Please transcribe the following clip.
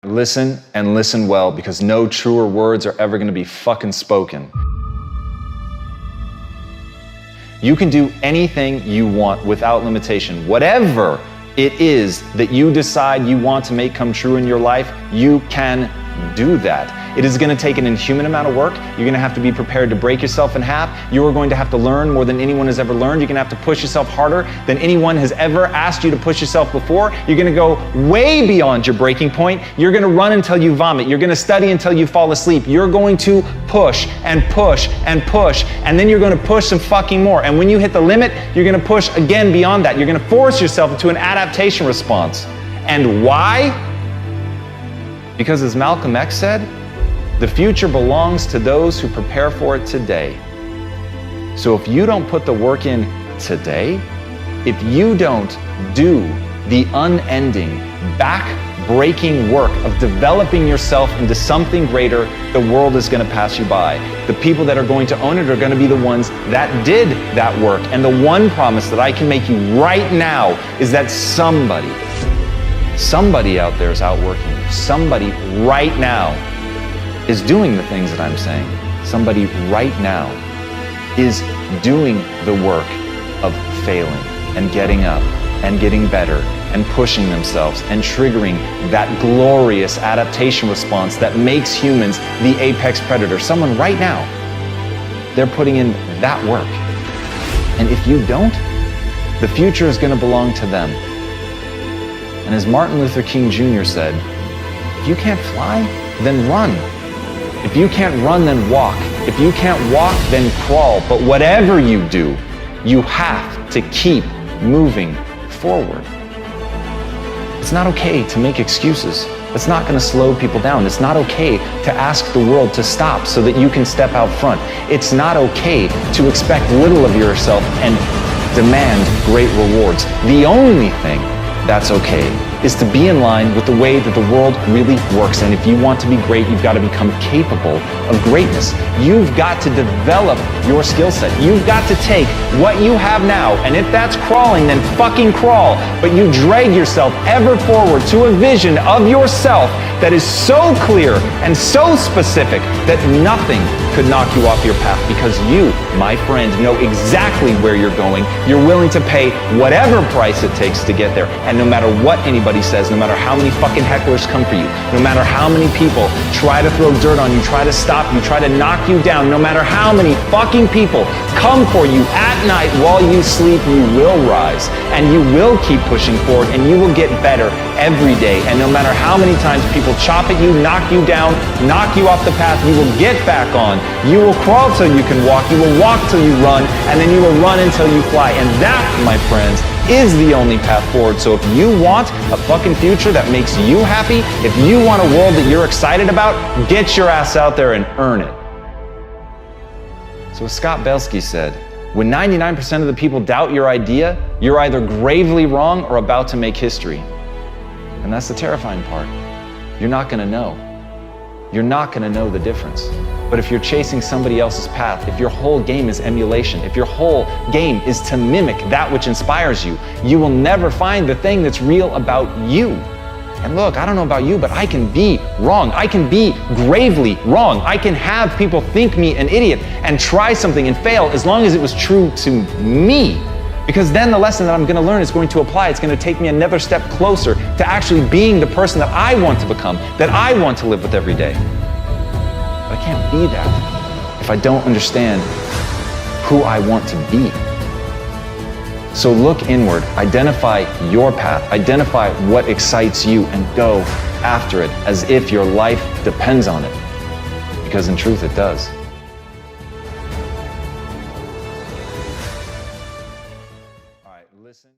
Listen and listen well, because no truer words are ever gonna be fucking spoken. You can do anything you want without limitation. Whatever it is that you decide you want to make come true in your life, you can do that. It is going to take an inhuman amount of work. You're going to have to be prepared to break yourself in half. You are going to have to learn more than anyone has ever learned. You're going to have to push yourself harder than anyone has ever asked you to push yourself before. You're going to go way beyond your breaking point. You're going to run until you vomit. You're going to study until you fall asleep. You're going to push and push and push, and then you're going to push some fucking more. And when you hit the limit, you're going to push again beyond that. You're going to force yourself into an adaptation response. And why? Because as Malcolm X said, the future belongs to those who prepare for it today. So if you don't put the work in today, if you don't do the unending, back-breaking work of developing yourself into something greater, the world is going to pass you by. The people that are going to own it are going to be the ones that did that work. And the one promise that I can make you right now is that somebody out there is outworking you. Somebody right now is doing the things that I'm saying. Somebody right now is doing the work of failing and getting up and getting better and pushing themselves and triggering that glorious adaptation response that makes humans the apex predator. Someone right now, they're putting in that work. And if you don't, the future is going to belong to them. And as Martin Luther King Jr. said, if you can't fly, then run. If you can't run, then walk. If you can't walk, then crawl. But whatever you do, you have to keep moving forward. It's not okay to make excuses. It's not going to slow people down. It's not okay to ask the world to stop so that you can step out front. It's not okay to expect little of yourself and demand great rewards. The only thing that's okay is to be in line with the way that the world really works. And if you want to be great, you've got to become capable of greatness. You've got to develop your skill set. You've got to take what you have now, and if that's crawling, then fucking crawl. But you drag yourself ever forward to a vision of yourself that is so clear and so specific that nothing could knock you off your path, because you, my friend, know exactly where you're going. You're willing to pay whatever price it takes to get there. And no matter what anybody says, no matter how many fucking hecklers come for you, no matter how many people try to throw dirt on you, try to stop you, try to knock you down, no matter how many fucking people come for you at night while you sleep, you will rise and you will keep pushing forward and you will get better every day. And no matter how many times people chop at you, knock you down, knock you off the path, you will get back on. You will crawl till you can walk, you will walk till you run, and then you will run until you fly. And that, my friends, is the only path forward. So if you want a fucking future that makes you happy, if you want a world that you're excited about, get your ass out there and earn it. So as Scott Belsky said, when 99% of the people doubt your idea, you're either gravely wrong or about to make history. And that's the terrifying part. You're not gonna know. You're not gonna know the difference. But if you're chasing somebody else's path, if your whole game is emulation, if your whole game is to mimic that which inspires you, you will never find the thing that's real about you. And look, I don't know about you, but I can be wrong. I can be gravely wrong. I can have people think me an idiot and try something and fail as long as it was true to me. Because then the lesson that I'm going to learn is going to apply. It's going to take me another step closer to actually being the person that I want to become, that I want to live with every day. But I can't be that if I don't understand who I want to be. So look inward, identify your path, identify what excites you, and go after it as if your life depends on it. Because in truth, it does. All right, listen.